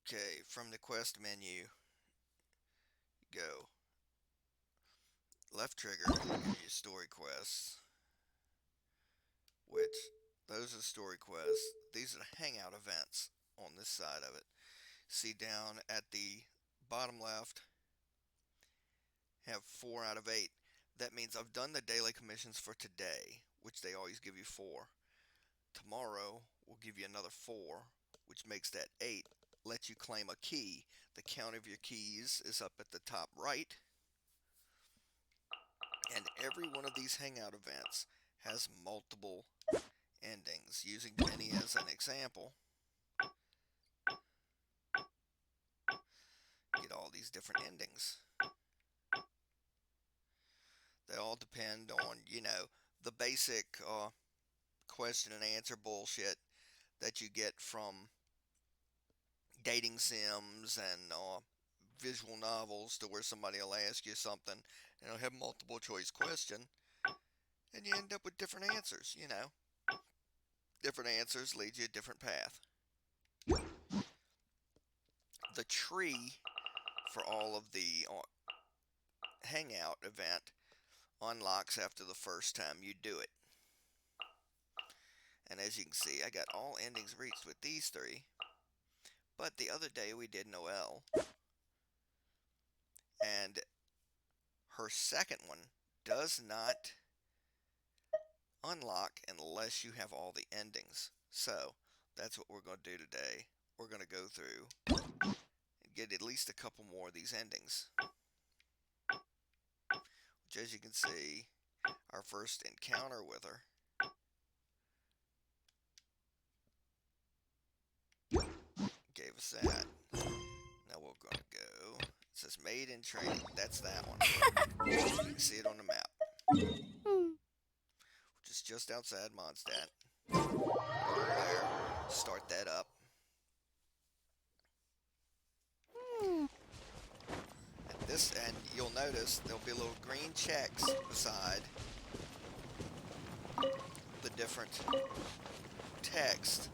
Okay, from the quest menu, go left trigger, give you story quests, which those are story quests. These are the hangout events on this side of it. See down at the bottom left, have 4 out of 8. That means I've done the daily commissions for today, which they always give you 4. Tomorrow will give you another 4, which makes that 8. Let you claim a key. The count of your keys is up at the top right. And every one of these hangout events has multiple endings. Using Penny as an example, get all these different endings. They all depend on, the basic question and answer bullshit that you get from dating sims and visual novels, to where somebody will ask you something and it'll have multiple choice question and you end up with different answers. Different answers lead you a different path. The tree for all of the hangout event unlocks after the first time you do it. And as you can see, I got all endings reached with these 3. But the other day we did Noelle, and her second one does not unlock unless you have all the endings. So that's what we're going to do today. We're going to go through and get at least a couple more of these endings. Which, as you can see, our first encounter with her gave us that. Now we're going to go. It says made in training. That's that one. You can see it on the map, which is just outside Mondstadt. There. Start that up. And you'll notice there'll be little green checks beside the different text.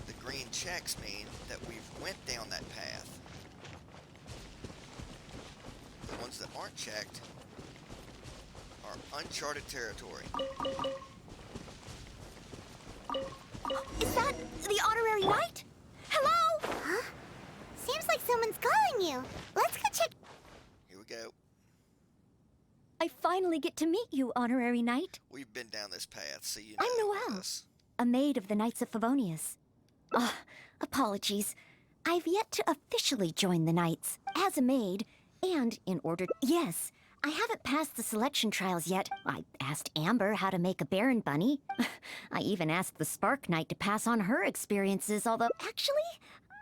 The green checks mean that we've went down that path. The ones that aren't checked are uncharted territory. Is that the honorary knight? Hello? Huh? Seems like someone's calling you. Let's go check. Here we go. I finally get to meet you, honorary knight. We've been down this path, so you know I'm Noelle, this. a maid of the Knights of Favonius. Apologies. I've yet to officially join the Knights as a maid, and in order... Yes, I haven't passed the selection trials yet. I asked Amber how to make a Baron bunny. I even asked the Spark Knight to pass on her experiences, although... Actually,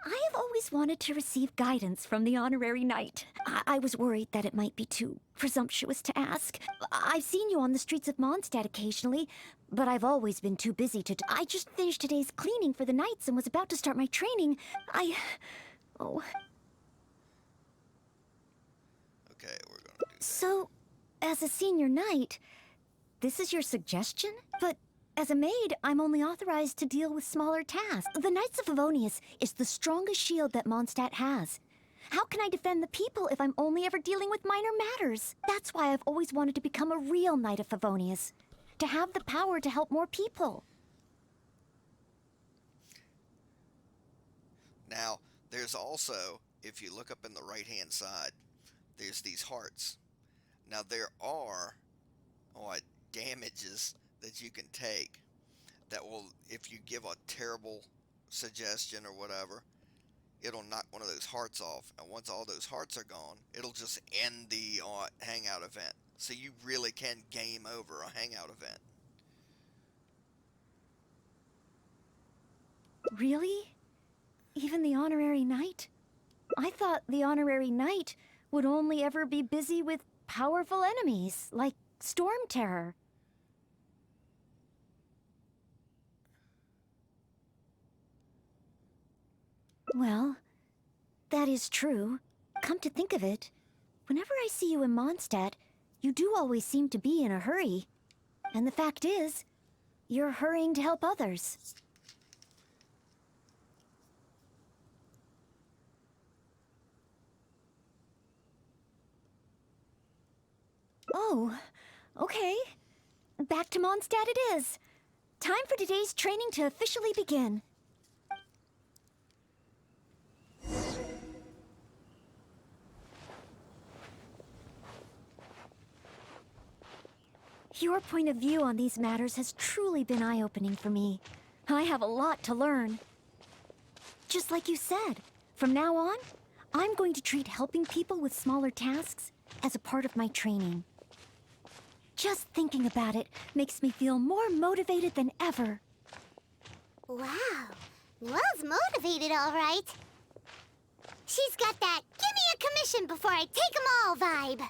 I have always wanted to receive guidance from the honorary knight. I was worried that it might be too presumptuous to ask. I've seen you on the streets of Mondstadt occasionally, but I've always been too busy to... I just finished today's cleaning for the knights and was about to start my training. Oh. Okay, we're going to do that. So, as a senior knight, this is your suggestion? But as a maid, I'm only authorized to deal with smaller tasks. The Knights of Favonius is the strongest shield that Mondstadt has. How can I defend the people if I'm only ever dealing with minor matters? That's why I've always wanted to become a real Knight of Favonius. To have the power to help more people. Now, there's also, if you look up in the right-hand side, there's these hearts. Now, there are damages that you can take that will, if you give a terrible suggestion or whatever, it'll knock one of those hearts off. And once all those hearts are gone, it'll just end the hangout event. So you really can game over a hangout event. Really? Even the honorary knight? I thought the honorary knight would only ever be busy with powerful enemies, like Storm Terror. Well, that is true. Come to think of it, whenever I see you in Mondstadt, you do always seem to be in a hurry. And the fact is, you're hurrying to help others. Oh, okay. Back to Mondstadt it is. Time for today's training to officially begin. Your point of view on these matters has truly been eye-opening for me. I have a lot to learn. Just like you said, from now on, I'm going to treat helping people with smaller tasks as a part of my training. Just thinking about it makes me feel more motivated than ever. Wow, Noelle's motivated, all right. She's got that "give me a commission before I take 'em all" vibe.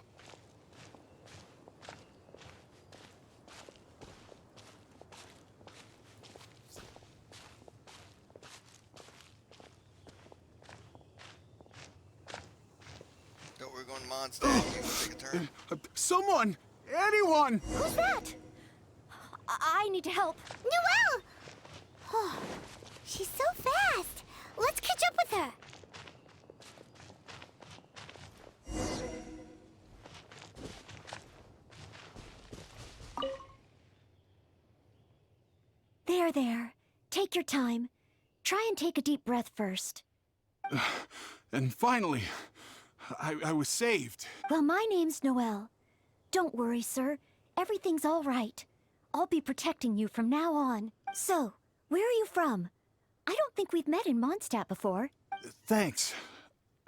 So we're going to Mondstadt. You want to take a turn? Someone! Anyone! Who's that? I need to help. Noelle! Oh, she's so fast. Let's catch up with her. There. Take your time. Try and take a deep breath first. And finally, I was saved. Well, my name's Noelle. Don't worry, sir. Everything's all right. I'll be protecting you from now on. So, where are you from? I don't think we've met in Mondstadt before. Thanks.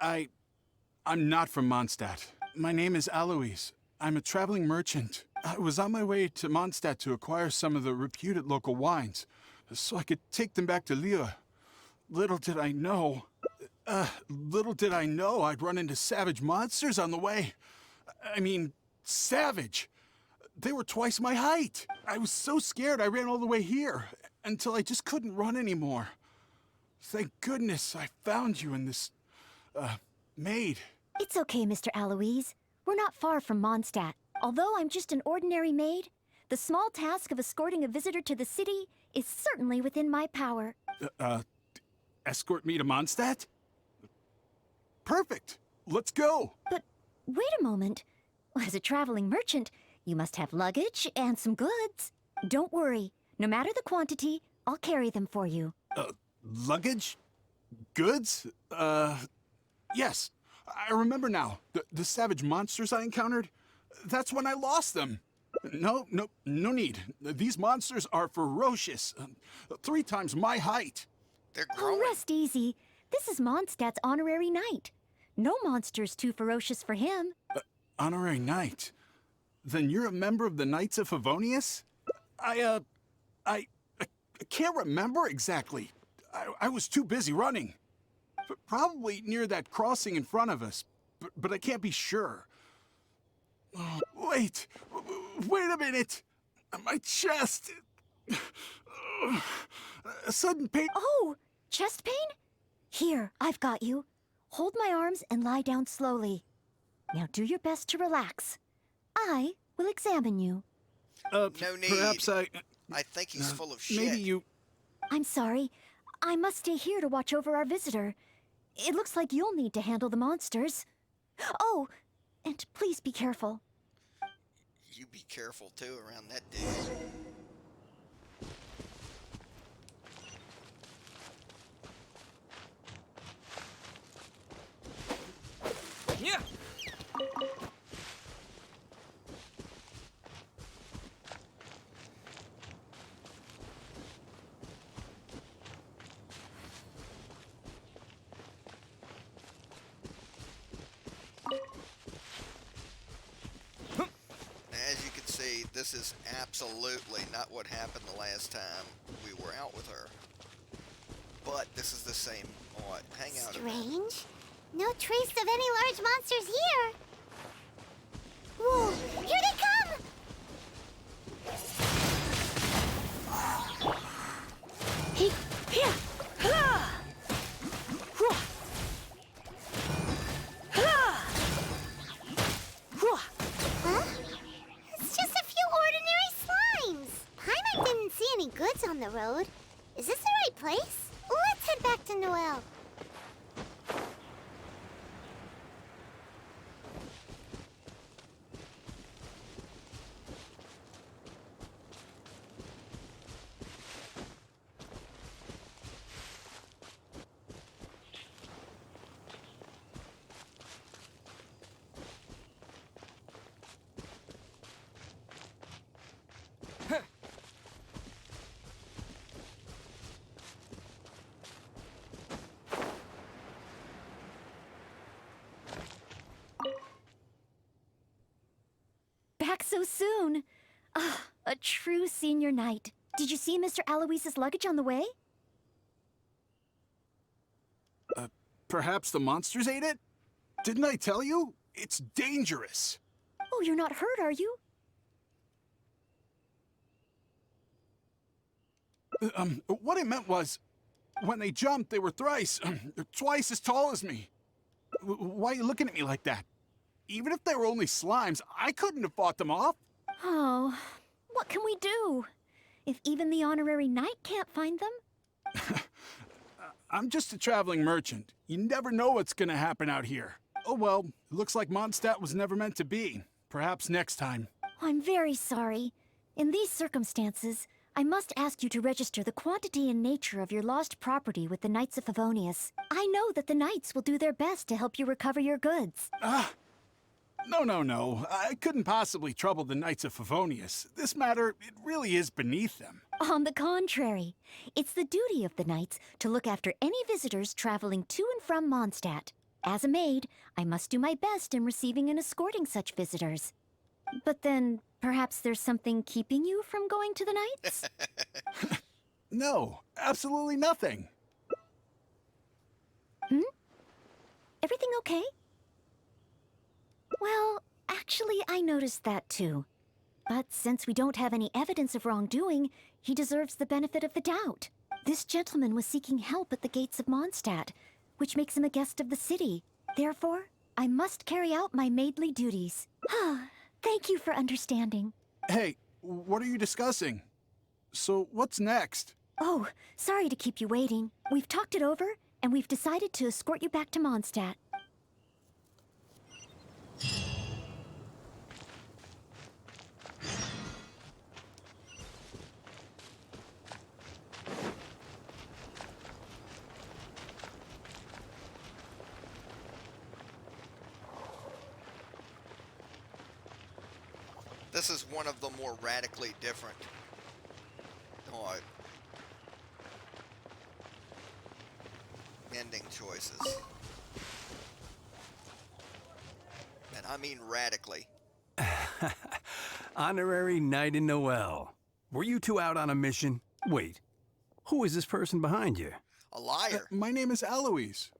I'm not from Mondstadt. My name is Alois. I'm a traveling merchant. I was on my way to Mondstadt to acquire some of the reputed local wines, so I could take them back to Lille. Little did I know I'd run into savage monsters on the way. I mean, savage. They were twice my height. I was so scared I ran all the way here, until I just couldn't run anymore. Thank goodness I found you in this, maid. It's okay, Mr. Alois. We're not far from Mondstadt. Although I'm just an ordinary maid, the small task of escorting a visitor to the city is certainly within my power. Escort me to Mondstadt? Perfect. Let's go. But wait a moment. As a traveling merchant, you must have luggage and some goods. Don't worry. No matter the quantity, I'll carry them for you. Luggage? Goods? Yes. I remember now. The savage monsters I encountered? That's when I lost them. No need. These monsters are ferocious. 3 times my height. They're Oh, growing. rest easy. This is Mondstadt's honorary knight. No monster's too ferocious for him. Honorary knight? Then you're a member of the Knights of Favonius? I can't remember exactly. I was too busy running. Probably near that crossing in front of us, but I can't be sure. Oh, wait a minute. My chest. A sudden pain. Oh, chest pain? Here, I've got you. Hold my arms and lie down slowly. Now do your best to relax. I will examine you. No need. Perhaps I think he's full of shit. maybe you. I'm sorry. I must stay here to watch over our visitor. It looks like you'll need to handle the monsters. Oh, and please be careful. You be careful, too, around that dude. Yeah. As you can see, this is absolutely not what happened the last time we were out with her. But this is the same hangout event. Strange. No trace of any large monsters here. Whoa, here they come! Hey, here! Huh? It's just a few ordinary slimes. Paimon didn't see any goods on the road. Is this the right place? Let's head back to Noelle. so soon. Ah, a true senior night. Did you see Mr. Aloise's luggage on the way? Perhaps the monsters ate it? Didn't I tell you? It's dangerous. Oh, you're not hurt, are you? What I meant was, when they jumped, they were twice as tall as me. Why are you looking at me like that? Even if they were only slimes, I couldn't have fought them off. Oh, what can we do? If even the honorary knight can't find them? I'm just a traveling merchant. You never know what's gonna happen out here. Oh well, it looks like Mondstadt was never meant to be. Perhaps next time. I'm very sorry. In these circumstances, I must ask you to register the quantity and nature of your lost property with the Knights of Favonius. I know that the Knights will do their best to help you recover your goods. No. I couldn't possibly trouble the Knights of Favonius. This matter, it really is beneath them. On the contrary, it's the duty of the Knights to look after any visitors traveling to and from Mondstadt. As a maid, I must do my best in receiving and escorting such visitors. But then, perhaps there's something keeping you from going to the Knights? No, absolutely nothing. Everything okay? Well, actually, I noticed that too. But since we don't have any evidence of wrongdoing, he deserves the benefit of the doubt. This gentleman was seeking help at the gates of Mondstadt, which makes him a guest of the city. Therefore, I must carry out my maidly duties. Thank you for understanding. Hey, what are you discussing? So, what's next? Oh, sorry to keep you waiting. We've talked it over, and we've decided to escort you back to Mondstadt. This is one of the more radically different ending choices. And I mean radically. Honorary Knight in Noelle. Were you two out on a mission? Wait, who is this person behind you? A liar. My name is Aloise.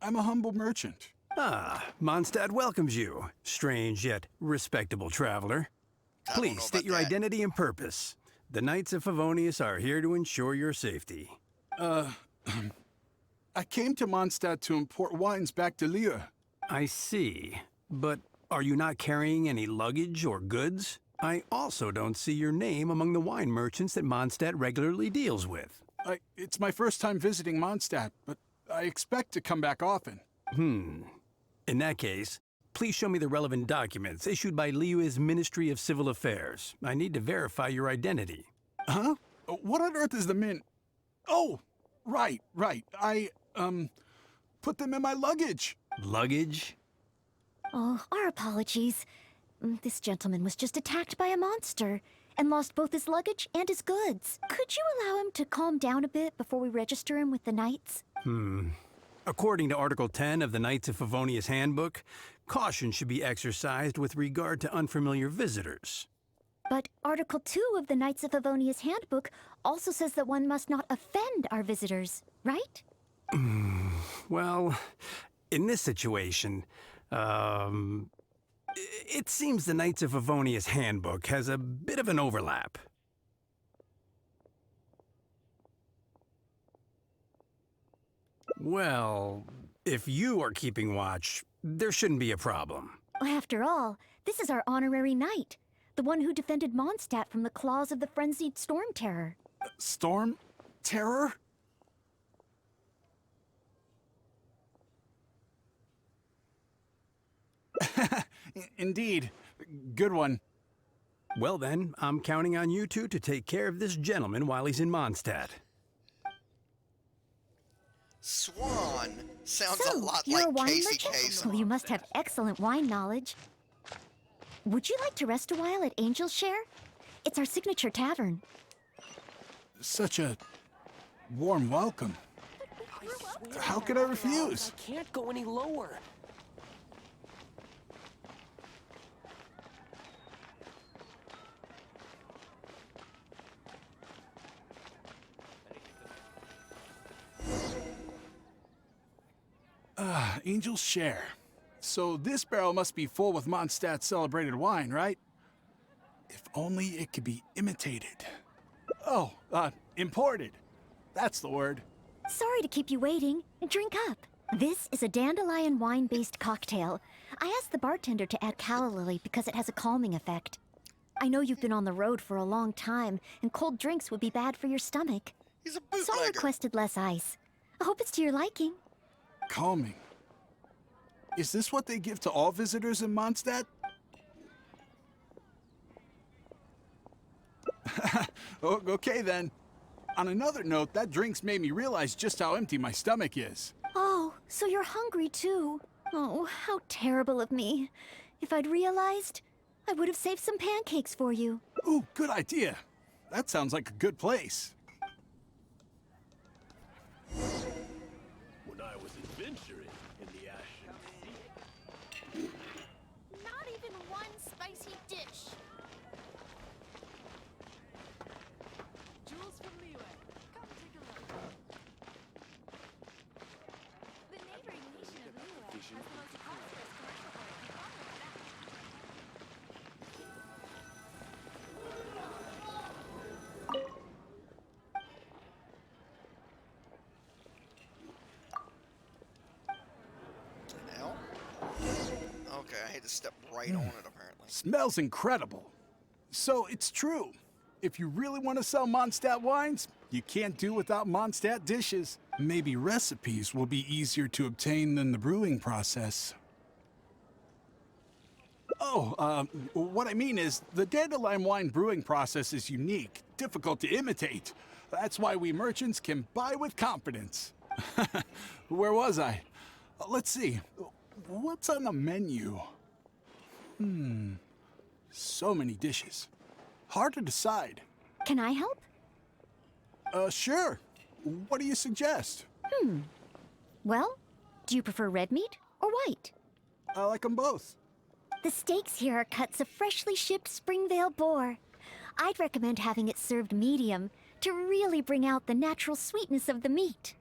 I'm a humble merchant. Ah, Mondstadt welcomes you, strange yet respectable traveler. I don't know Please state about your that. identity and purpose. The Knights of Favonius are here to ensure your safety. I came to Mondstadt to import wines back to Lille. I see. But are you not carrying any luggage or goods? I also don't see your name among the wine merchants that Mondstadt regularly deals with. It's my first time visiting Mondstadt, but I expect to come back often. In that case, please show me the relevant documents issued by Liyue's Ministry of Civil Affairs. I need to verify your identity. Huh? What on earth is the mint? Oh, right. I put them in my luggage. Luggage? Oh, our apologies. This gentleman was just attacked by a monster and lost both his luggage and his goods. Could you allow him to calm down a bit before we register him with the Knights? According to Article 10 of the Knights of Favonius Handbook, caution should be exercised with regard to unfamiliar visitors. But Article 2 of the Knights of Favonius Handbook also says that one must not offend our visitors, right? Well, in this situation, it seems the Knights of Favonius Handbook has a bit of an overlap. Well, if you are keeping watch, there shouldn't be a problem. After all, this is our honorary knight, the one who defended Mondstadt from the claws of the frenzied storm terror. Storm? Terror? Indeed. Good one. Well then, I'm counting on you two to take care of this gentleman while he's in Mondstadt. Swan sounds a So, lot you're a like wine Casey merchant? Kasem. Well, you must have excellent wine knowledge. Would you like to rest a while at Angel's Share? It's our signature tavern. Such a warm welcome. How could I refuse? I can't go any lower. Angel's share. So this barrel must be full with Mondstadt's celebrated wine, right? If only it could be imitated. Oh, imported. That's the word. Sorry to keep you waiting. Drink up. This is a dandelion wine-based cocktail. I asked the bartender to add calla lily because it has a calming effect. I know you've been on the road for a long time, and cold drinks would be bad for your stomach. He's a So I bootlegger. requested less ice. I hope it's to your liking. Calming. Is this what they give to all visitors in Mondstadt? Okay then. On another note, that drink's made me realize just how empty my stomach is. Oh, so you're hungry too. Oh, how terrible of me. If I'd realized, I would have saved some pancakes for you. Ooh, good idea. That sounds like a good place. When I was adventuring in the Ashen Sea. Not even one spicy dish. Jules from Leeway. Come take a look. The neighboring nation of Leeway has the most prosperous commercial oil. Now? Okay, I had to step right on it apparently. Smells incredible. So it's true. If you really want to sell Mondstadt wines, you can't do without Mondstadt dishes. Maybe recipes will be easier to obtain than the brewing process. Oh, what I mean is, the dandelion wine brewing process is unique, difficult to imitate. That's why we merchants can buy with confidence. Where was I? Let's see. What's on the menu? So many dishes. Hard to decide. Can I help? Sure. What do you suggest? Well, do you prefer red meat or white? I like them both. The steaks here are cuts of freshly shipped Springvale boar. I'd recommend having it served medium to really bring out the natural sweetness of the meat.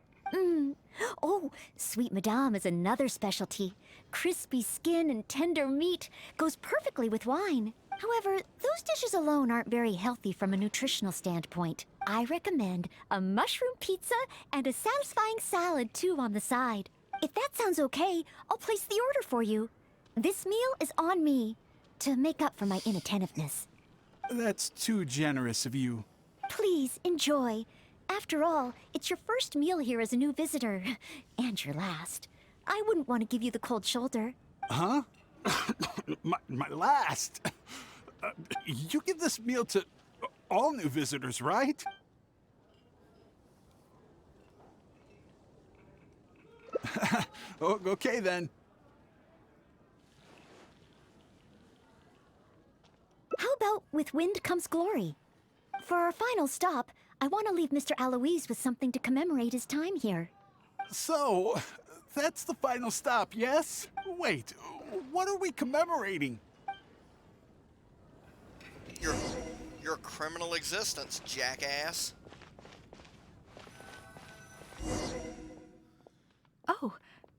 Oh, Sweet Madame is another specialty. Crispy skin and tender meat goes perfectly with wine. However, those dishes alone aren't very healthy from a nutritional standpoint. I recommend a mushroom pizza and a satisfying salad too on the side. If that sounds okay, I'll place the order for you. This meal is on me to make up for my inattentiveness. That's too generous of you. Please enjoy. After all, it's your first meal here as a new visitor, and your last. I wouldn't want to give you the cold shoulder. Huh? my last? You give this meal to all new visitors, right? Okay then. How about with wind comes glory? For our final stop, I want to leave Mr. Aloise with something to commemorate his time here. So, that's the final stop, yes? Wait, what are we commemorating? Your criminal existence, jackass. Oh,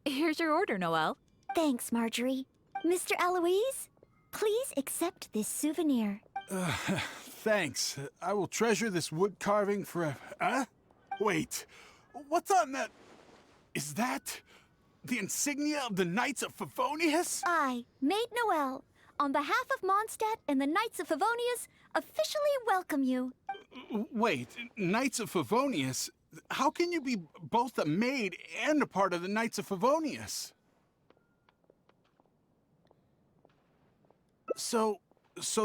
here's your order, Noelle. Thanks, Marjorie. Mr. Aloise, please accept this souvenir. Thanks. I will treasure this wood carving forever. Huh? Wait, what's on that? Is that the insignia of the Knights of Favonius? I, Maid Noelle, on behalf of Mondstadt and the Knights of Favonius, officially welcome you. Wait, Knights of Favonius? How can you be both a maid and a part of the Knights of Favonius? So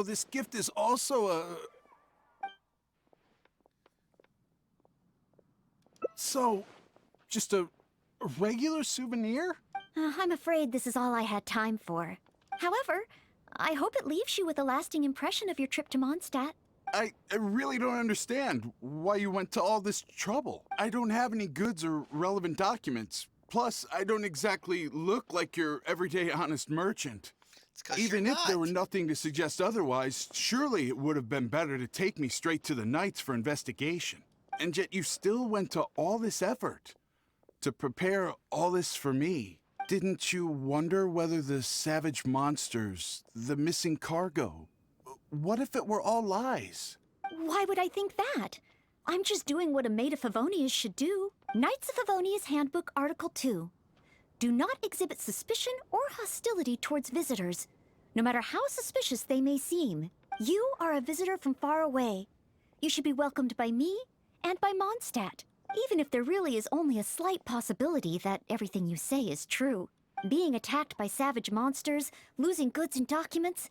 this gift is also a... So, just a regular souvenir? I'm afraid this is all I had time for. However, I hope it leaves you with a lasting impression of your trip to Mondstadt. I really don't understand why you went to all this trouble. I don't have any goods or relevant documents. Plus, I don't exactly look like your everyday honest merchant. It's 'cause Even you're if there not. were nothing to suggest otherwise, surely it would have been better to take me straight to the Knights for investigation. And yet you still went to all this effort to prepare all this for me. Didn't you wonder whether the savage monsters, the missing cargo, what if it were all lies? Why would I think that? I'm just doing what a maid of Favonius should do. Knights of Favonius Handbook Article 2. Do not exhibit suspicion or hostility towards visitors, no matter how suspicious they may seem. You are a visitor from far away. You should be welcomed by me and by Mondstadt, even if there really is only a slight possibility that everything you say is true. Being attacked by savage monsters, losing goods and documents,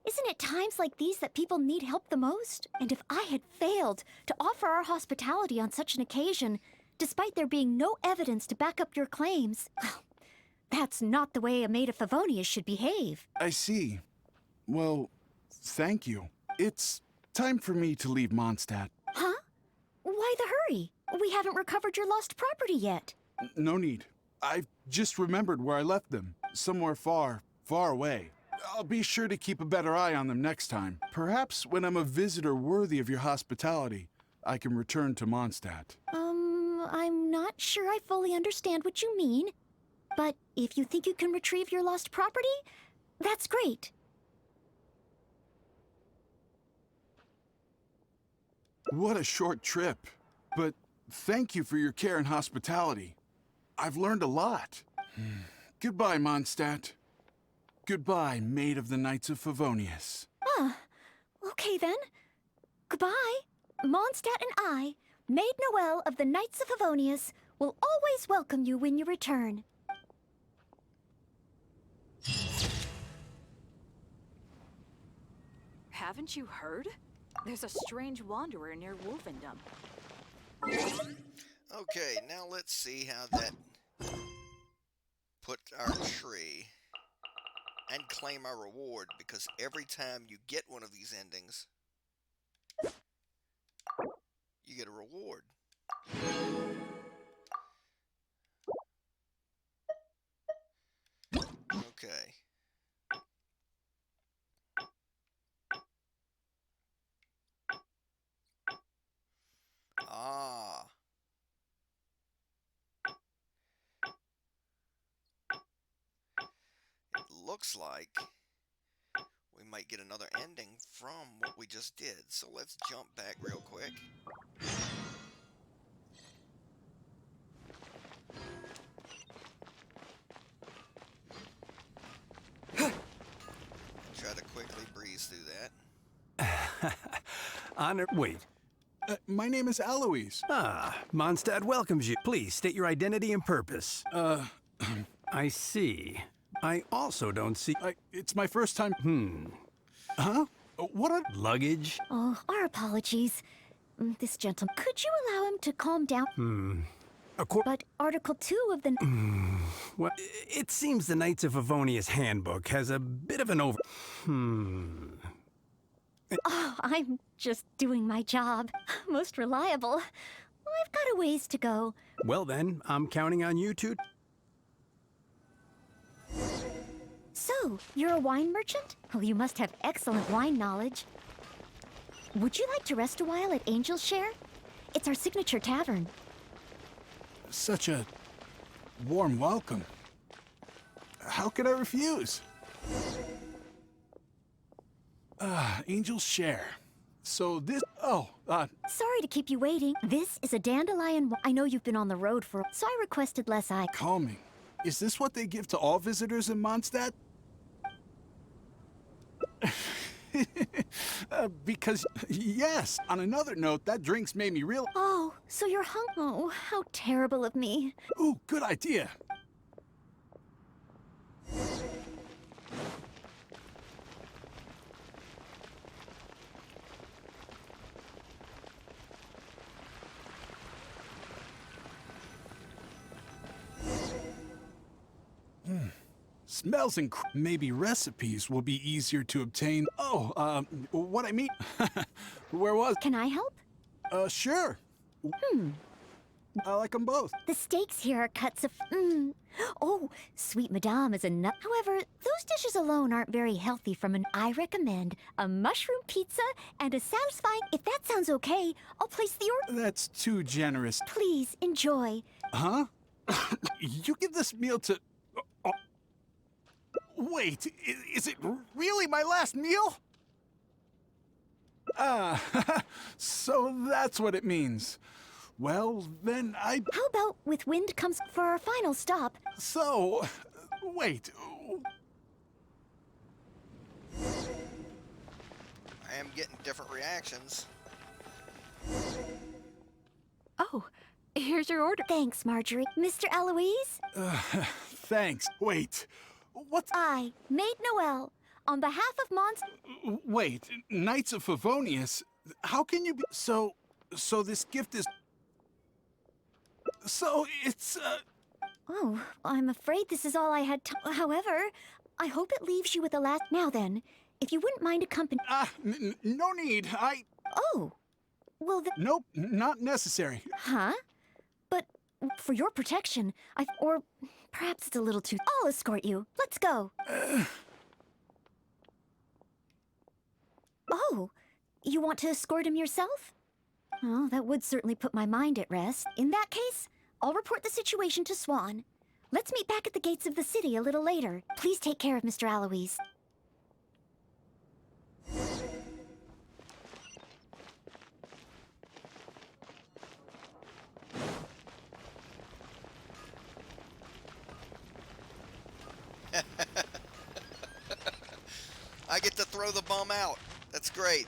isn't it times like these that people need help the most? And if I had failed to offer our hospitality on such an occasion, despite there being no evidence to back up your claims, that's not the way a maid of Favonius should behave. I see. Well, thank you. It's time for me to leave Mondstadt. Huh? Why the hurry? We haven't recovered your lost property yet. No need. I've just remembered where I left them. Somewhere far, far away. I'll be sure to keep a better eye on them next time. Perhaps when I'm a visitor worthy of your hospitality, I can return to Mondstadt. I'm not sure I fully understand what you mean. But if you think you can retrieve your lost property, that's great. What a short trip. But thank you for your care and hospitality. I've learned a lot. Goodbye, Mondstadt. Goodbye, maid of the Knights of Favonius. Okay then. Goodbye. Mondstadt and I, Maid Noelle of the Knights of Favonius, will always welcome you when you return. Haven't you heard? There's a strange wanderer near Wolfendom. Okay, now let's see how that put our tree and claim our reward, because every time you get one of these endings, you get a reward. Okay. Ah. It looks like we might get another ending from what we just did. So let's jump back real quick. And try to quickly breeze through that. Wait. My name is Alois. Mondstadt welcomes you. Please state your identity and purpose. I see. I also don't see... It's my first time... Huh? What a... Luggage? Oh, our apologies. This gentleman, could you allow him to calm down? But Article 2 of the... Well, it seems the Knights of Favonius Handbook has a bit of an over... Oh, I'm just doing my job. Most reliable. I've got a ways to go. Well then, I'm counting on you to... So, you're a wine merchant? Oh, you must have excellent wine knowledge. Would you like to rest a while at Angel's Share? It's our signature tavern. Such a warm welcome. How could I refuse? Angel's Share. So this... Sorry to keep you waiting. This is a dandelion... I know you've been on the road for... So I requested less Calming. Is this what they give to all visitors in Mondstadt? Because, yes. On another note, that drink's made me real... Oh, so you're Oh, how terrible of me. Ooh, good idea. Smells and maybe recipes will be easier to obtain. What I mean... Where was... Can I help? Sure. I like them both. The steaks here are cuts of... Oh, sweet madame is a nut. However, those dishes alone aren't very healthy from an... I recommend a mushroom pizza and a satisfying... If that sounds okay, I'll place the order. That's too generous. Please, enjoy. Huh? You give this meal to... Wait, is it really my last meal? Ah, so that's what it means. Well, then How about with wind comes for our final stop? So, wait. I am getting different reactions. Oh, here's your order. Thanks, Marjorie. Mr. Eloise? Thanks. Wait. What's... I, Maid Noelle, on behalf of Mons... Wait, Knights of Favonius? How can you be... So this gift is... So it's, Oh, I'm afraid this is all I had to... However, I hope it leaves you with a last... Now then, if you wouldn't mind accompanying... no need. Oh, well then... Nope, not necessary. Huh? But for your protection, or perhaps it's a little too... I'll escort you. Let's go. Oh, you want to escort him yourself? Oh, that would certainly put my mind at rest. In that case, I'll report the situation to Swan. Let's meet back at the gates of the city a little later. Please take care of Mr. Aloise. I get to throw the bum out. That's great.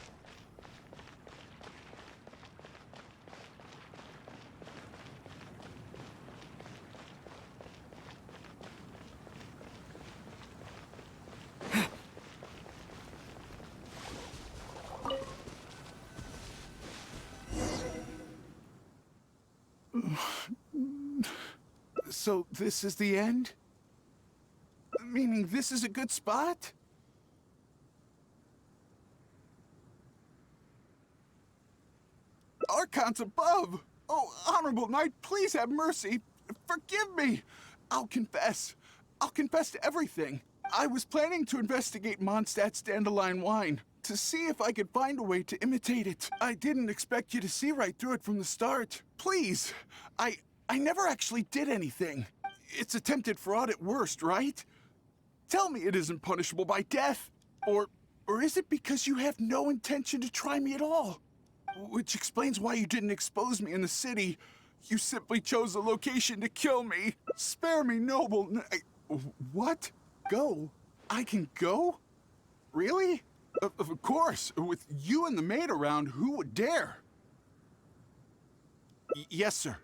So this is the end? Meaning this is a good spot? Archons above! Oh, Honorable Knight, please have mercy. Forgive me. I'll confess. I'll confess to everything. I was planning to investigate Mondstadt's dandelion wine, to see if I could find a way to imitate it. I didn't expect you to see right through it from the start. Please, I never actually did anything. It's attempted fraud at worst, right? Tell me it isn't punishable by death. Or is it because you have no intention to try me at all? Which explains why you didn't expose me in the city. You simply chose a location to kill me. Spare me, noble... What? Go? I can go? Really? Of course. With you and the maid around, who would dare? Yes, sir.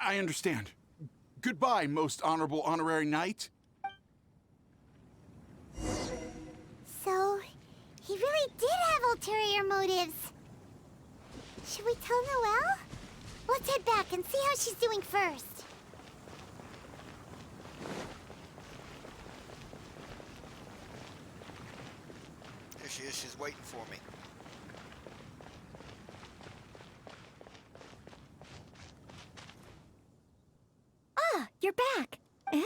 I understand. Goodbye, most honorable honorary knight. So, he really did have ulterior motives. Should we tell Noelle? Let's head back and see how she's doing first. Here she is. She's waiting for me. Ah, you're back. Eh?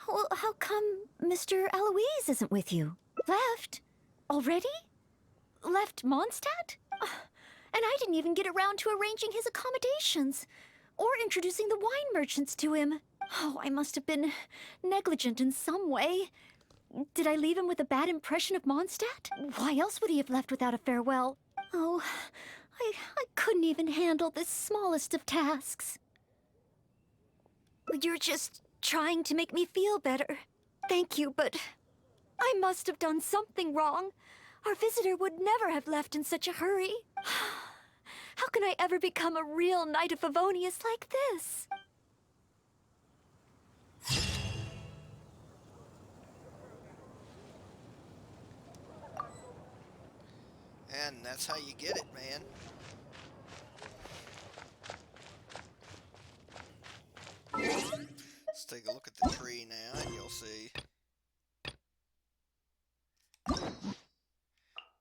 Well, how come Mr. Eloise isn't with you? Left? Already? Left Mondstadt? And I didn't even get around to arranging his accommodations or introducing the wine merchants to him. Oh, I must have been negligent in some way. Did I leave him with a bad impression of Mondstadt? Why else would he have left without a farewell? Oh, I couldn't even handle this smallest of tasks. You're just trying to make me feel better. Thank you, but I must have done something wrong. Our visitor would never have left in such a hurry. How can I ever become a real Knight of Favonius like this? And that's how you get it, man. Let's take a look at the tree now, and you'll see.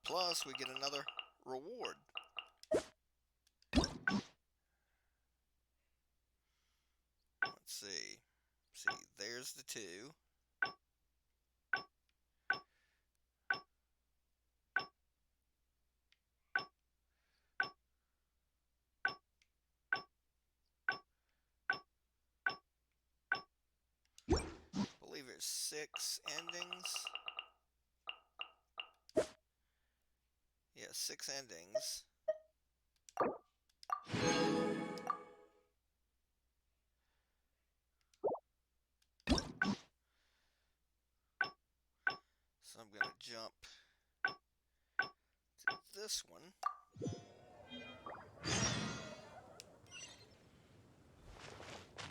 Plus, we get another reward. Let's see. See, there's the 2. I believe there's 6 endings. has 6 endings. So I'm going to jump to this one.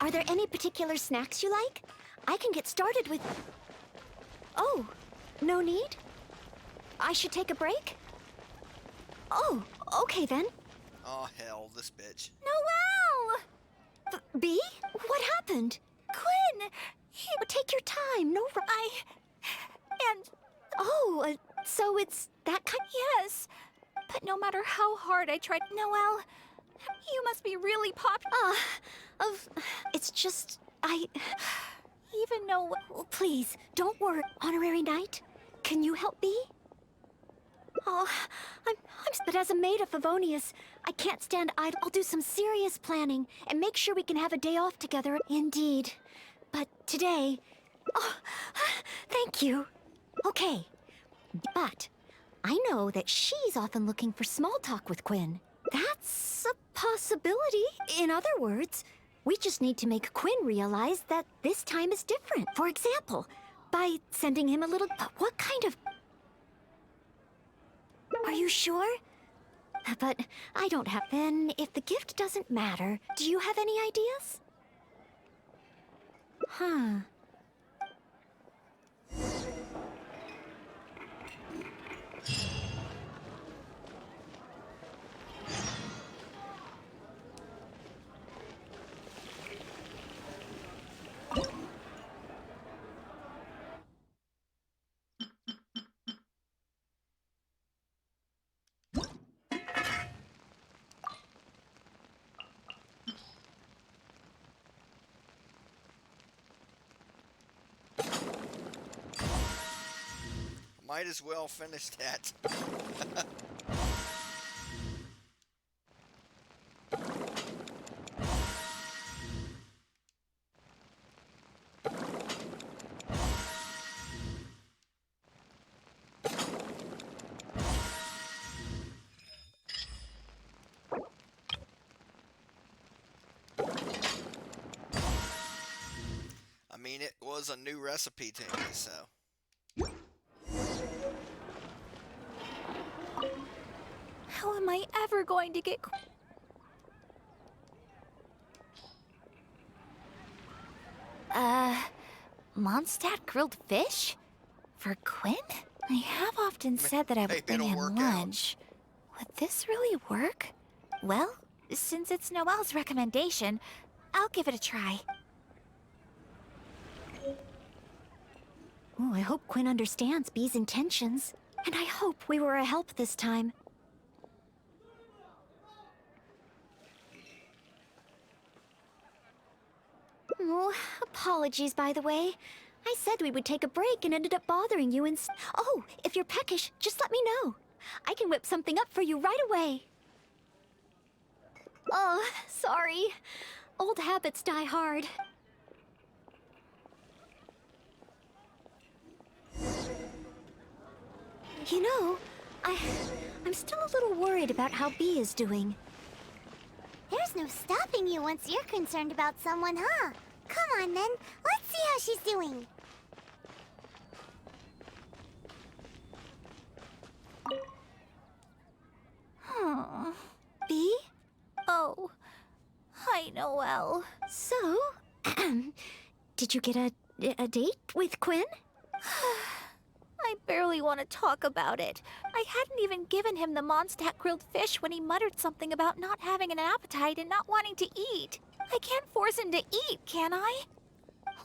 Are there any particular snacks you like? I can get started with... Oh, no need? I should take a break? Oh, okay then. Oh, hell, this bitch. Noelle! B? What happened? Quinn! Take your time, no And... Oh, so it's that kind... Yes. But no matter how hard I tried, Noelle, you must be really popular. It's just... Even though... Please, don't worry. Honorary Knight, can you help me? Oh, but as a maid of Favonius, I can't stand idle. I'll do some serious planning and make sure we can have a day off together. Indeed. But today... Oh, thank you. Okay. But I know that she's often looking for small talk with Quinn. That's a possibility. In other words, we just need to make Quinn realize that this time is different. For example, by sending him a little... What kind of... Are you sure? But I don't have... Then, if the gift doesn't matter, do you have any ideas? Huh. Might as well finish that. I mean, it was a new recipe to me, so... How am I ever going to get... Mondstadt grilled fish? For Quinn? I have often said that I would Maybe bring it'll him work out. lunch. Would this really work? Well, since it's Noelle's recommendation, I'll give it a try. Ooh, I hope Quinn understands Bee's intentions. And I hope we were a help this time. Oh, apologies, by the way. I said we would take a break and ended up bothering you Oh, if you're peckish, just let me know. I can whip something up for you right away. Oh, sorry. Old habits die hard. You know, I'm still a little worried about how Bee is doing. There's no stopping you once you're concerned about someone, huh? Come on, then. Let's see how she's doing. Bee? Oh, hi, Noelle. So, did you get a date with Quinn? I barely want to talk about it. I hadn't even given him the Mondstadt grilled fish when he muttered something about not having an appetite and not wanting to eat. I can't force him to eat, can I?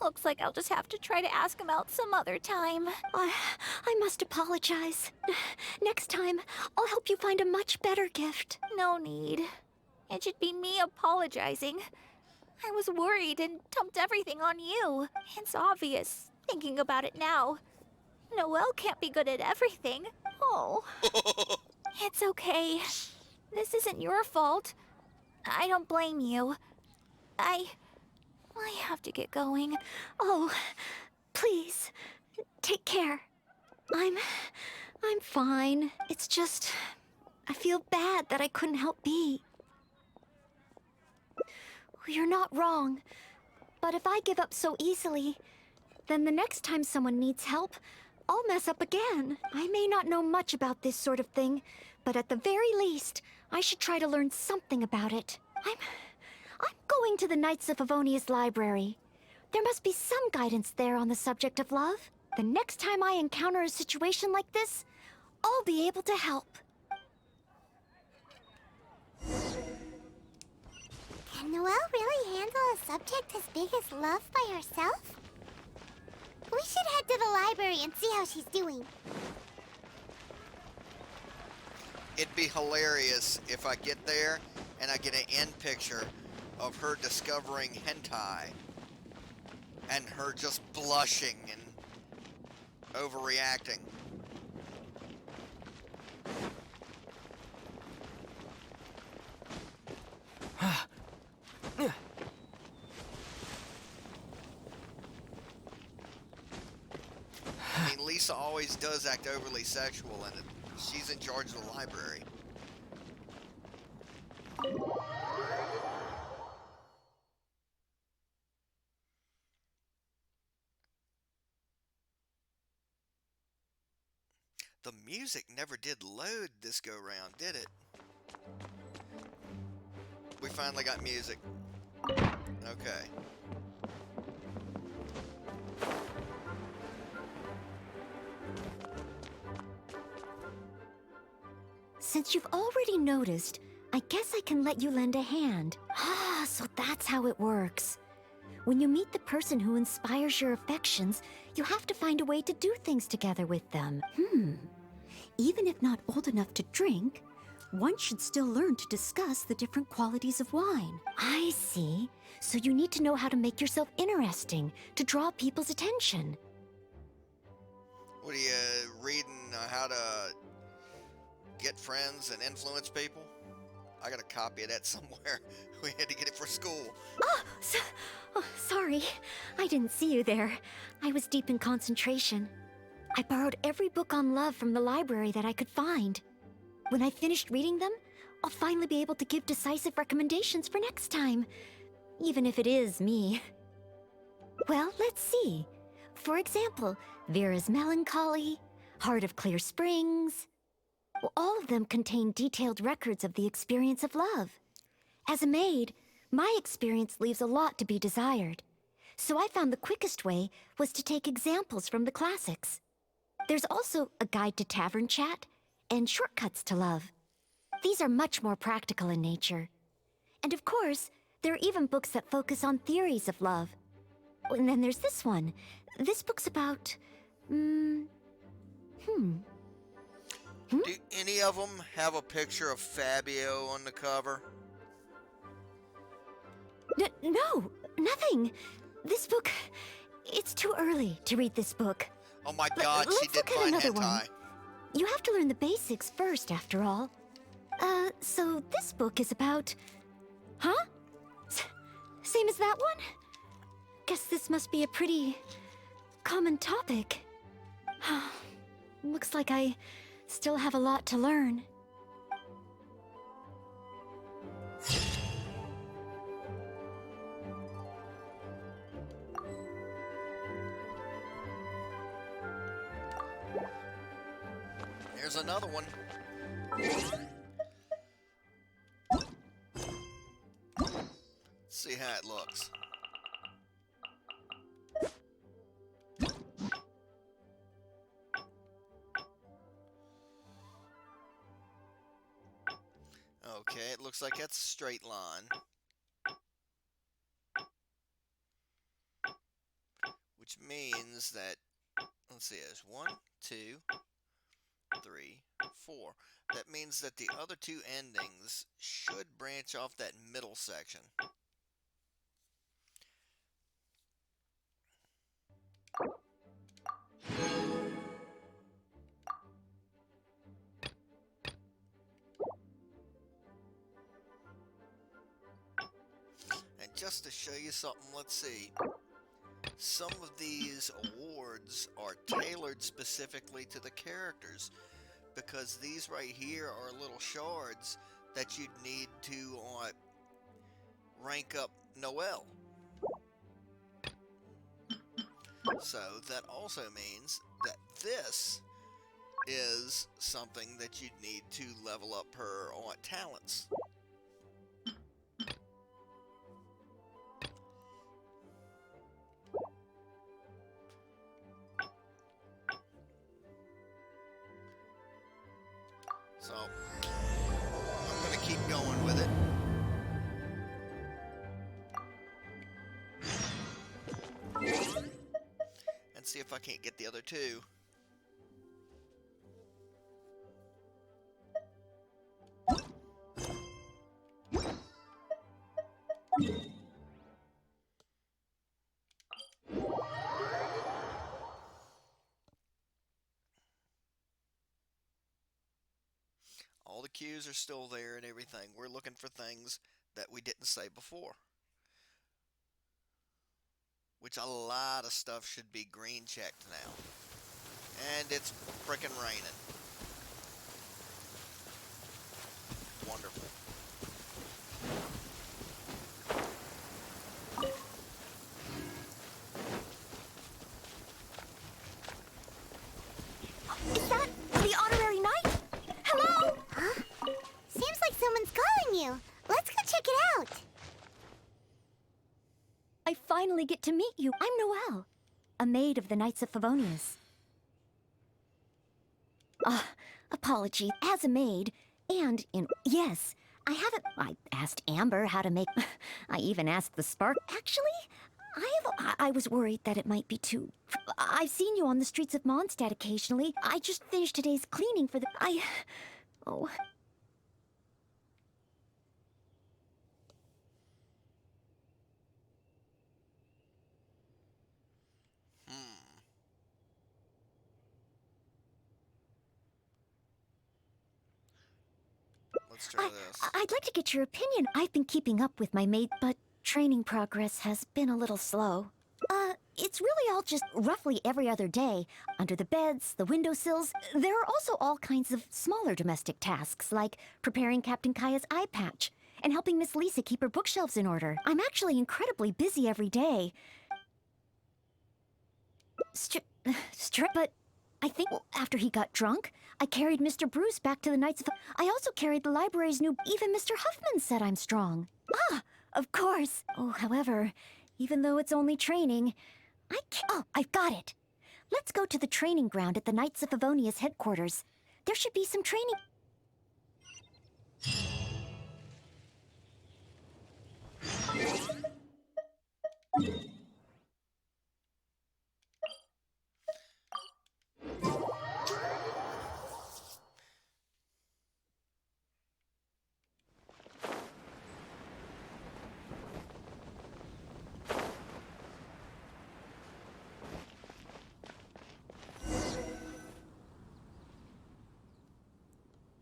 Looks like I'll just have to try to ask him out some other time. I must apologize. Next time, I'll help you find a much better gift. No need. It should be me apologizing. I was worried and dumped everything on you. It's obvious, thinking about it now. Noelle can't be good at everything. Oh. It's okay. This isn't your fault. I don't blame you. I have to get going. Oh, please, take care. I'm fine. It's just, I feel bad that I couldn't help be. You're not wrong. But if I give up so easily, then the next time someone needs help, I'll mess up again. I may not know much about this sort of thing, but at the very least, I should try to learn something about it. I'm going to the Knights of Favonia's library. There must be some guidance there on the subject of love. The next time I encounter a situation like this, I'll be able to help. Can Noelle really handle a subject as big as love by herself? We should head to the library and see how she's doing. It'd be hilarious if I get there and I get an end picture of her discovering hentai and her just blushing and overreacting. I mean, Lisa always does act overly sexual, and she's in charge of the library. The music never did load this go round, did it? We finally got music. Okay. Since you've already noticed, I guess I can let you lend a hand. Ah, so that's how it works. When you meet the person who inspires your affections, you have to find a way to do things together with them. Even if not old enough to drink, one should still learn to discuss the different qualities of wine. I see. So you need to know how to make yourself interesting, to draw people's attention. What are you reading? How to get friends and influence people? I got a copy of that somewhere. We had to get it for school. Sorry. I didn't see you there. I was deep in concentration. I borrowed every book on love from the library that I could find. When I finished reading them, I'll finally be able to give decisive recommendations for next time. Even if it is me. Well, let's see. For example, Vera's Melancholy, Heart of Clear Springs. Well, all of them contain detailed records of the experience of love. As a maid, my experience leaves a lot to be desired. So I found the quickest way was to take examples from the classics. There's also a guide to tavern chat and shortcuts to love. These are much more practical in nature. And of course, there are even books that focus on theories of love. And then there's this one. This book's about... Do any of them have a picture of Fabio on the cover? No, nothing. This book... It's too early to read this book. Oh my God, she Let's did look at find another hentai. one. You have to learn the basics first, after all. So this book is about... Huh? Same as that one? Guess this must be a pretty... common topic. Looks like I still have a lot to learn. Here's another one. See how it looks. Okay, it looks like that's a straight line. Which means that, let's see, there's 1, 2, 3, 4. That means that the other two endings should branch off that middle section. And just to show you something, let's see. Some of these awards are tailored specifically to the characters, because these right here are little shards that you'd need to rank up Noelle. So that also means that this is something that you'd need to level up her talents. So I'm going to keep going with it. And see if I can't get the other two. All the cues are still there and everything. We're looking for things that we didn't say before. Which a lot of stuff should be green checked now. And it's frickin' raining. Wonderful. Is that the honorary knight? Hello? Huh? Seems like someone's calling you. Let's go check it out. I finally get to meet you. I'm Noelle, a maid of the Knights of Favonius. Apology. As a maid, and yes, I asked Amber how to make... I even asked the Spark... Actually, I was worried that it might be too... I've seen you on the streets of Mondstadt occasionally. I just finished today's cleaning for the... Oh... Let's try this. I'd like to get your opinion. I've been keeping up with my maid, but training progress has been a little slow. It's really all just roughly every other day. Under the beds, the windowsills. There are also all kinds of smaller domestic tasks, like preparing Captain Kaya's eye patch and helping Miss Lisa keep her bookshelves in order. I'm actually incredibly busy every day. But I think after he got drunk, I carried Mr. Bruce back to the Knights of... I also carried the library's new... Even Mr. Huffman said I'm strong. Of course. Oh, however, even though it's only training, I can't... Oh, I've got it. Let's go to the training ground at the Knights of Favonius headquarters. There should be some training...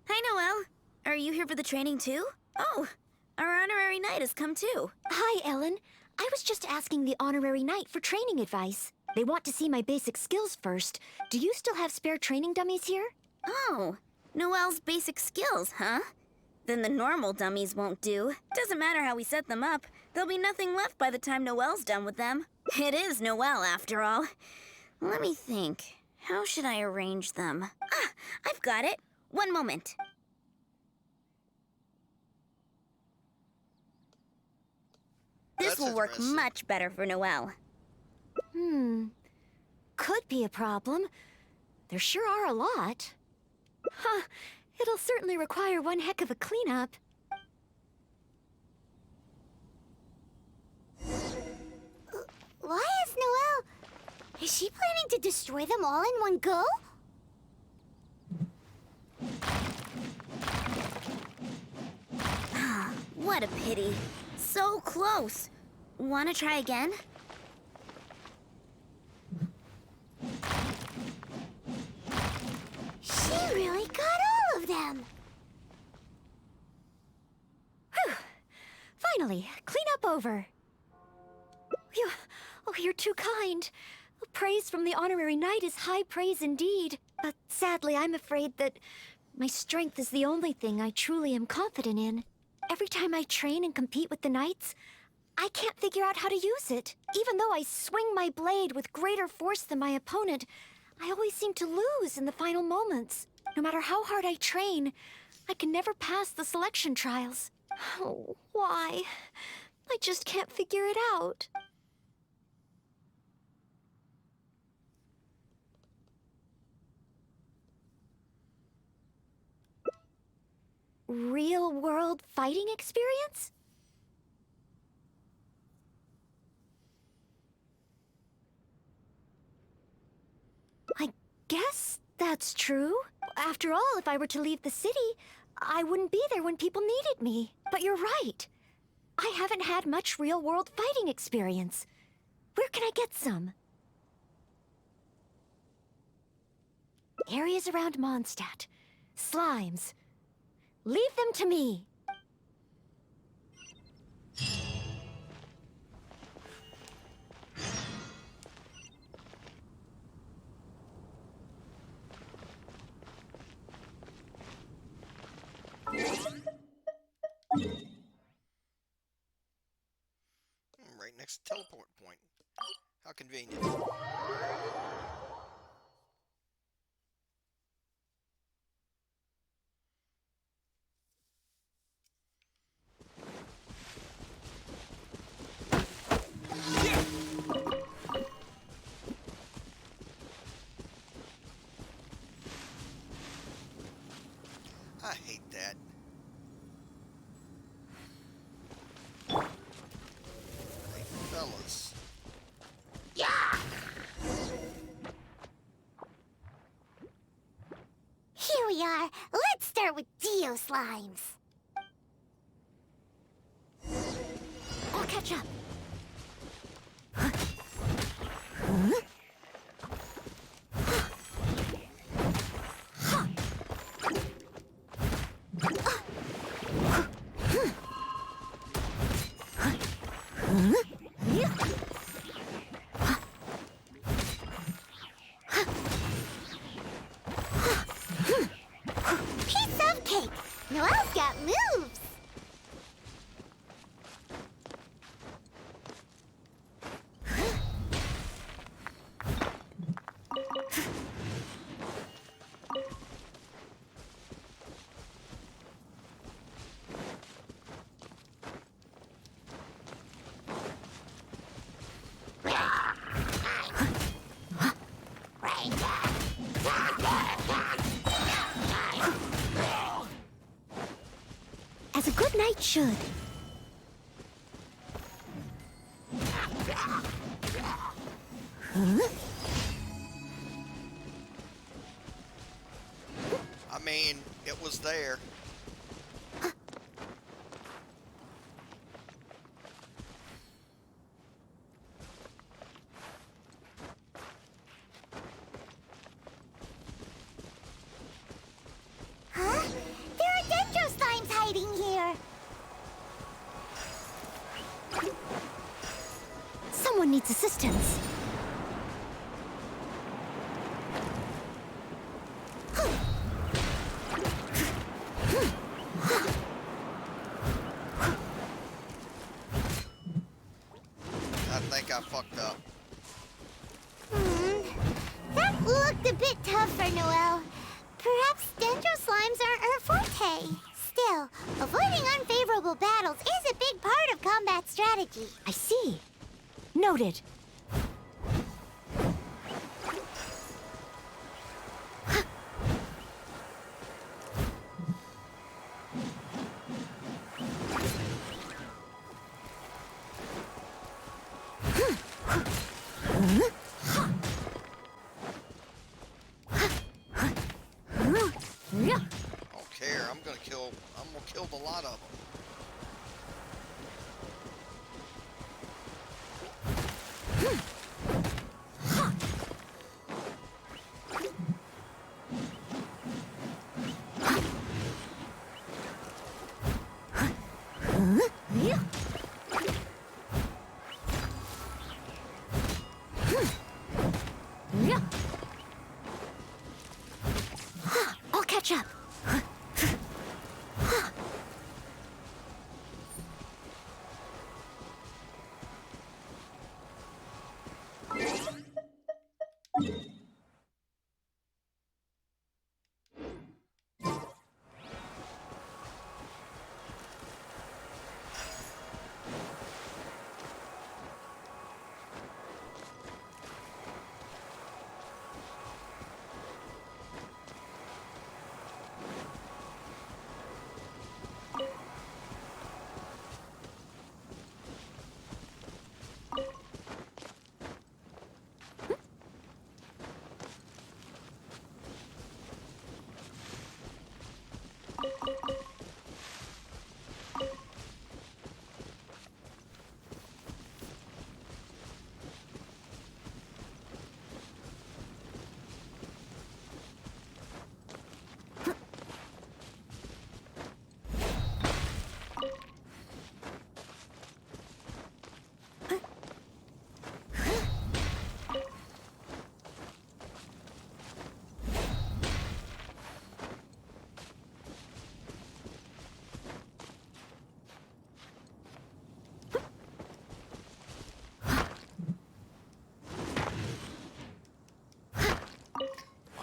Hi, Noelle. Are you here for the training too? Oh, our honorary knight has come too. Hi, Ellen. I was just asking the honorary knight for training advice. They want to see my basic skills first. Do you still have spare training dummies here? Oh, Noelle's basic skills, huh? Then the normal dummies won't do. Doesn't matter how we set them up. There'll be nothing left by the time Noelle's done with them. It is Noelle, after all. Let me think. How should I arrange them? I've got it. One moment. This That's will work interesting. much better for Noelle. Could be a problem. There sure are a lot. It'll certainly require one heck of a cleanup. Why is Noelle... Is she planning to destroy them all in one go? What a pity. So close. Wanna try again? She really got all of them. Whew. Finally, cleanup over. You're too kind. Praise from the honorary knight is high praise indeed. But sadly, I'm afraid that my strength is the only thing I truly am confident in. Every time I train and compete with the knights, I can't figure out how to use it. Even though I swing my blade with greater force than my opponent, I always seem to lose in the final moments. No matter how hard I train, I can never pass the selection trials. Oh, why? I just can't figure it out. Real-world fighting experience? I guess that's true. After all, if I were to leave the city, I wouldn't be there when people needed me. But you're right. I haven't had much real-world fighting experience. Where can I get some? Areas around Mondstadt. Slimes. Leave them to me. Right next to teleport point. How convenient. I hate that. Hey, fellas. Here we are. Let's start with Dio Slimes. I'll catch up. Piece of cake. Noelle's got moves. As a good knight should. I mean, it was there. Huh? There are Dendro Slimes hiding here. Someone needs assistance. I think I fucked up. That looked a bit tough for Noelle. Perhaps Dendro Slimes aren't her forte. Still, avoiding unfavorable battles is a big part of combat strategy. I see. Noted. I don't care. I'm gonna kill the lot of them. catch up.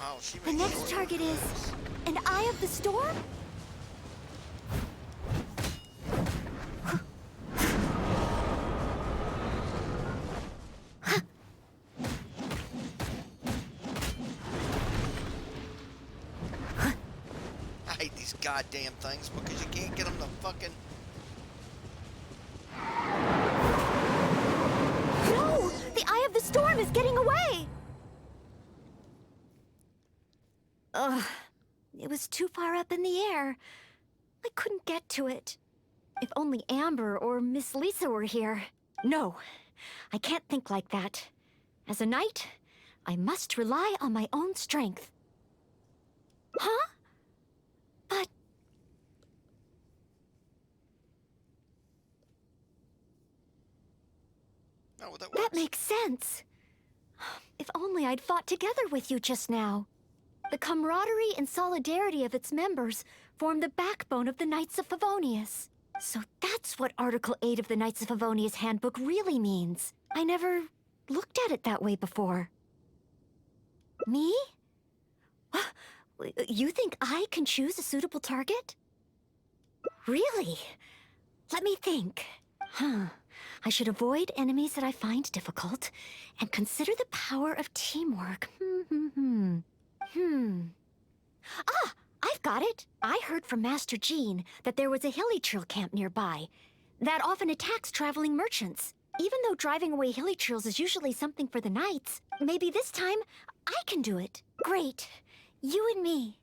Wow, she The makes next short target is work. an Eye of the Storm? I hate these goddamn things because you can't get them to fucking... No! The Eye of the Storm is getting away! Ugh. It was too far up in the air. I couldn't get to it. If only Amber or Miss Lisa were here. No, I can't think like that. As a knight, I must rely on my own strength. Huh? But... Oh, that that works. makes sense. If only I'd fought together with you just now. The camaraderie and solidarity of its members form the backbone of the Knights of Favonius. So that's what Article 8 of the Knights of Favonius Handbook really means. I never looked at it that way before. Me? You think I can choose a suitable target? Really? Let me think. I should avoid enemies that I find difficult and consider the power of teamwork. Ah, I've got it. I heard from Master Jean that there was a hilly trail camp nearby that often attacks traveling merchants. Even though driving away hilly trails is usually something for the knights, maybe this time I can do it. Great. You and me.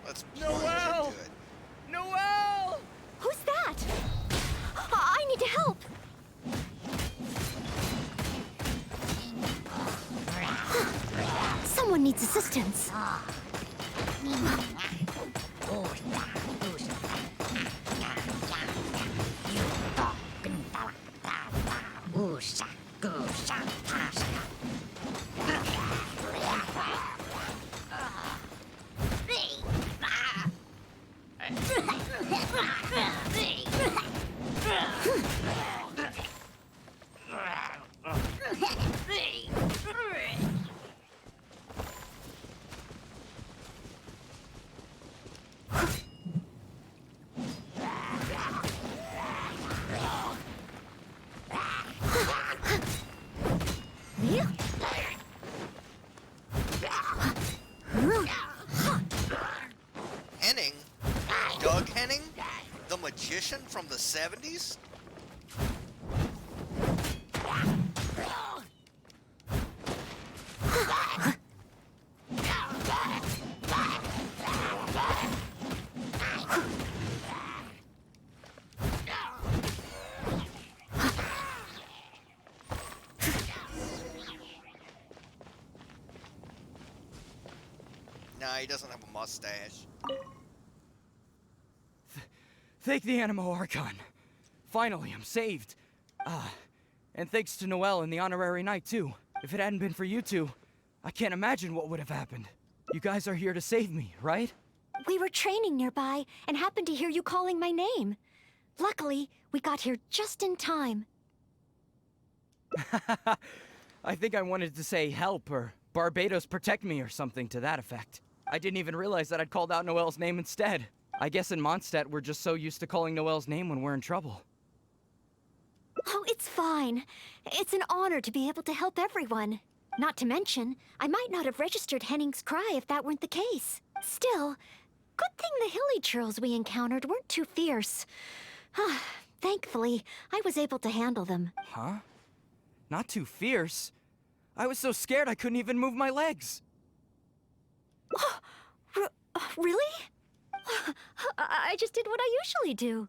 Let's plunge Noelle! into it. Noelle! Who's that? I need to help. Someone needs assistance. Henning? Doug Henning? The magician from the 70s? Nah, he doesn't have a mustache. Thank the Animo Archon. Finally, I'm saved. And thanks to Noelle and the Honorary Knight, too. If it hadn't been for you two, I can't imagine what would have happened. You guys are here to save me, right? We were training nearby and happened to hear you calling my name. Luckily, we got here just in time. I think I wanted to say help or Barbados protect me or something to that effect. I didn't even realize that I'd called out Noelle's name instead. I guess in Mondstadt we're just so used to calling Noelle's name when we're in trouble. Oh, it's fine. It's an honor to be able to help everyone. Not to mention, I might not have registered Henning's cry if that weren't the case. Still, good thing the hilly churls we encountered weren't too fierce. Thankfully, I was able to handle them. Huh? Not too fierce? I was so scared I couldn't even move my legs. Really? I just did what I usually do.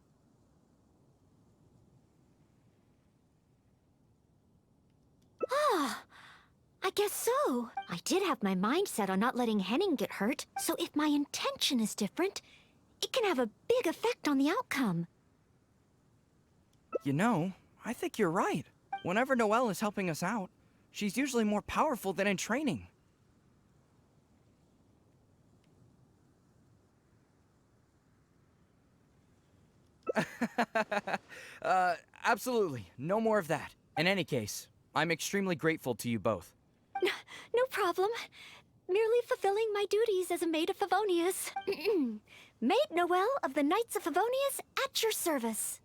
I guess so. I did have my mind set on not letting Henning get hurt, so if my intention is different, it can have a big effect on the outcome. You know, I think you're right. Whenever Noelle is helping us out, she's usually more powerful than in training. Absolutely. No more of that. In any case, I'm extremely grateful to you both. No problem. Merely fulfilling my duties as a maid of Favonius. Maid Noelle of the Knights of Favonius at your service.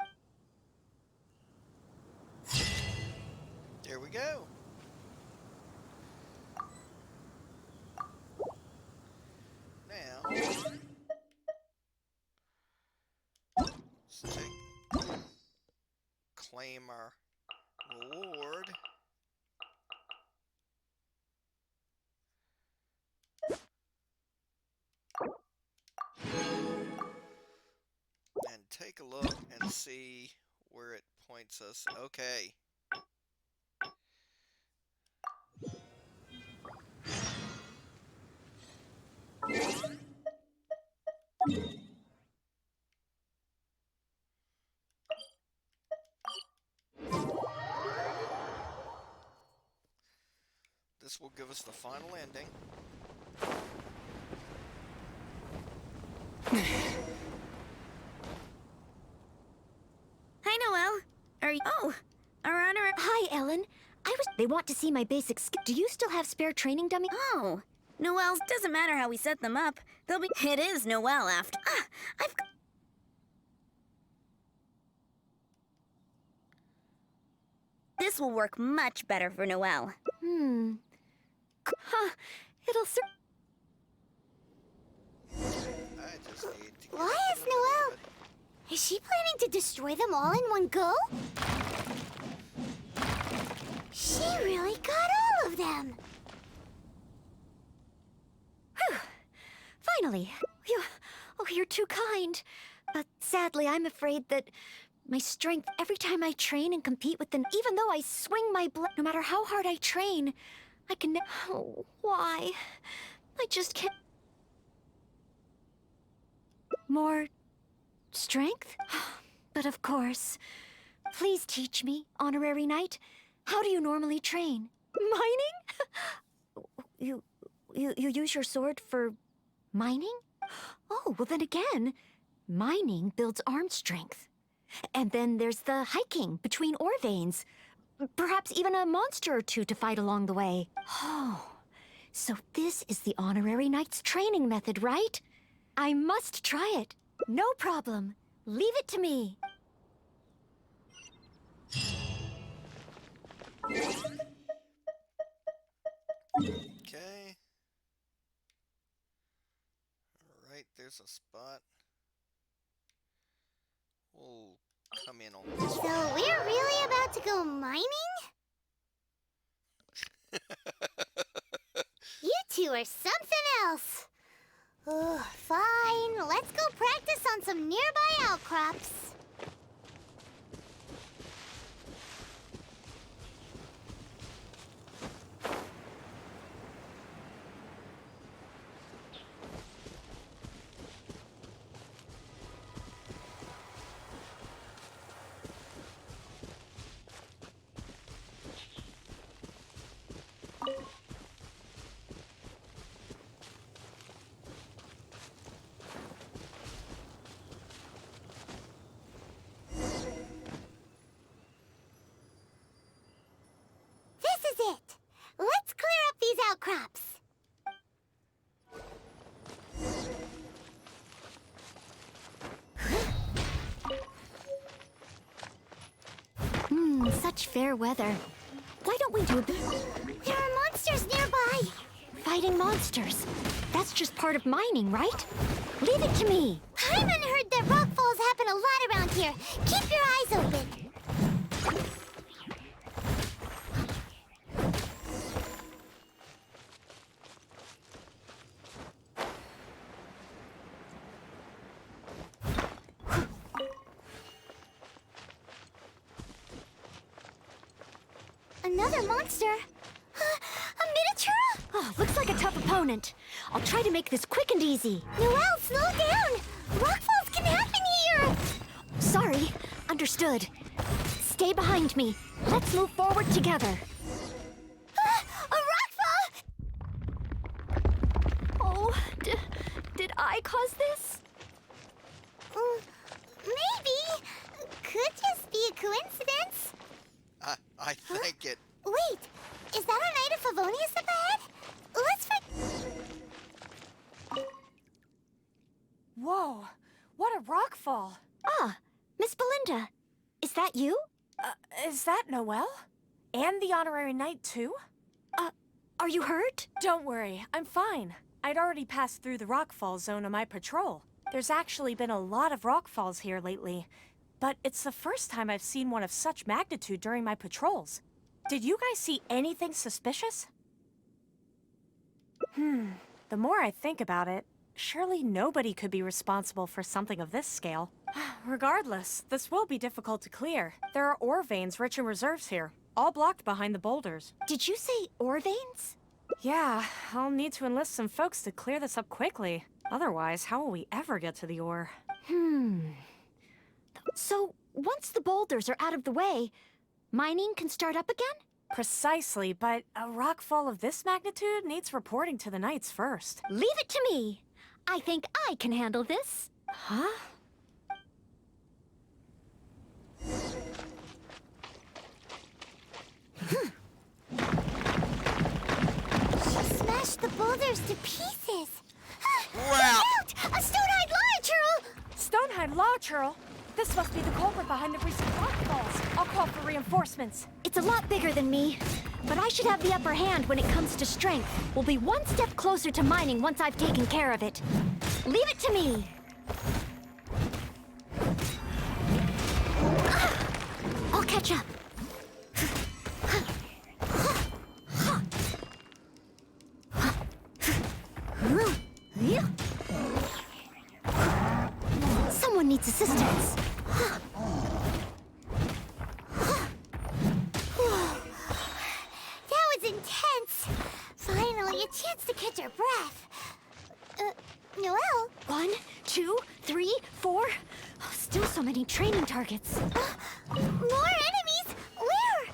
There we go. Now, let's claim our reward. And take a look and see where it points us. Okay. This will give us the final ending. Hi, Noelle. Are you... Oh, our honor... Hi, Ellen. They want to see my basic skill. Do you still have spare training dummy? Oh, Noelle's doesn't matter how we set them up. They'll be... It is Noelle after... I've... This will work much better for Noelle. It'll I just need to Why is Noelle... Is she planning to destroy them all in one go? She really got all of them. Whew. Finally. You're too kind. But sadly, I'm afraid that my strength, every time I train and compete with them, even though I swing my blade, no matter how hard I train, I can oh, why? I just can't. More strength? But of course. Please teach me, Honorary Knight. How do you normally train? Mining? You use your sword for mining? Oh, well then again, mining builds arm strength. And then there's the hiking between ore veins. Perhaps even a monster or two to fight along the way. Oh, so this is the Honorary Knight's training method, right? I must try it. No problem. Leave it to me. Okay. Alright, there's a spot. We'll come in on this So one. we're really about to go mining? You two are something else. Fine. Let's go practice on some nearby outcrops. in such fair weather. Why don't we do a bit... There are monsters nearby! Fighting monsters. That's just part of mining, right? Leave it to me. Paimon heard that rock falls happen a lot around here. Keep your eyes open. Another monster? A miniature? Oh, looks like a tough opponent. I'll try to make this quick and easy. Noelle, slow down! Rockfalls can happen here! Sorry. Understood. Stay behind me. Let's move forward together. A rockfall! Oh, did I cause this? Maybe. Could just be a coincidence. I think it... Wait, is that a Knight of Favonius up ahead? Let's Whoa, what a rockfall. Ah, Miss Belinda. Is that you? Is that Noelle? And the honorary knight, too? Are you hurt? Don't worry, I'm fine. I'd already passed through the rockfall zone on my patrol. There's actually been a lot of rockfalls here lately, but it's the first time I've seen one of such magnitude during my patrols. Did you guys see anything suspicious? The more I think about it, surely nobody could be responsible for something of this scale. Regardless, this will be difficult to clear. There are ore veins rich in reserves here, all blocked behind the boulders. Did you say ore veins? Yeah, I'll need to enlist some folks to clear this up quickly. Otherwise, how will we ever get to the ore? So, once the boulders are out of the way, mining can start up again? Precisely, but a rockfall of this magnitude needs reporting to the Knights first. Leave it to me. I think I can handle this. Huh? She smashed the boulders to pieces. Wow! A stone-eyed lion churl! Stonehide Law Churl? This must be the culprit behind the recent rockfalls. I'll call for reinforcements. It's a lot bigger than me, but I should have the upper hand when it comes to strength. We'll be one step closer to mining once I've taken care of it. Leave it to me. I'll catch up. Someone needs assistance. That was intense. Finally, a chance to catch our breath. Noelle? 1, 2, 3, 4. Oh, still so many training targets. More enemies? Where?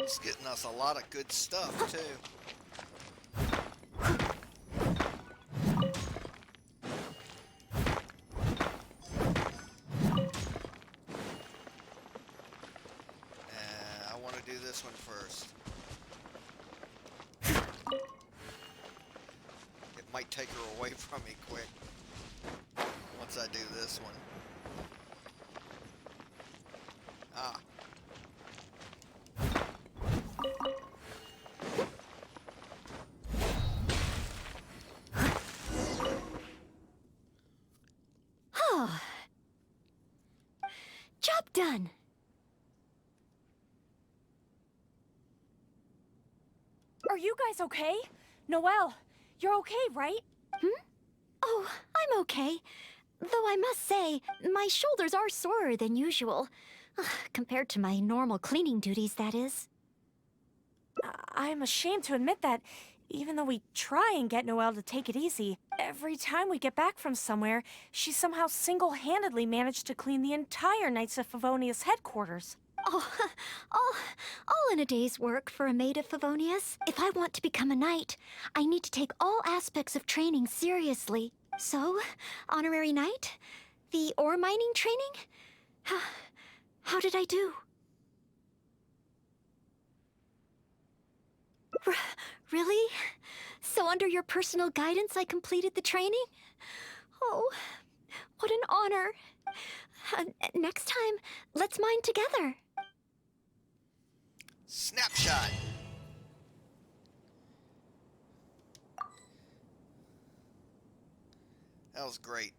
It's getting us a lot of good stuff, too. I want to do this one first. It might take her away from me quick once I do this one. Ah. Job done. Are you guys okay? Noelle, you're okay, right? Oh, I'm okay. Though I must say, my shoulders are sorer than usual. Compared to my normal cleaning duties, that is. I'm ashamed to admit that, even though we try and get Noelle to take it easy, every time we get back from somewhere, she somehow single-handedly managed to clean the entire Knights of Favonius headquarters. Oh, all in a day's work for a maid of Favonius. If I want to become a knight, I need to take all aspects of training seriously. So, honorary knight, the ore mining training? How did I do? Really? So under your personal guidance, I completed the training? Oh, what an honor. Next time, let's mine together. Snapshot. That was great.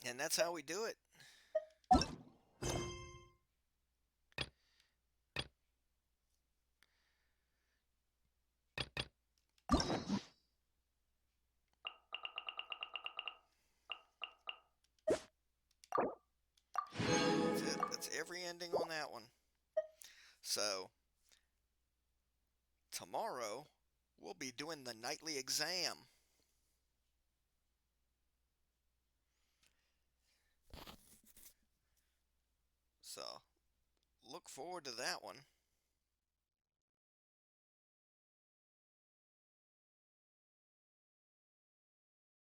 And that's how we do it. That's it. That's every ending on that one. So, tomorrow, we'll be doing the nightly exam. So, look forward to that one.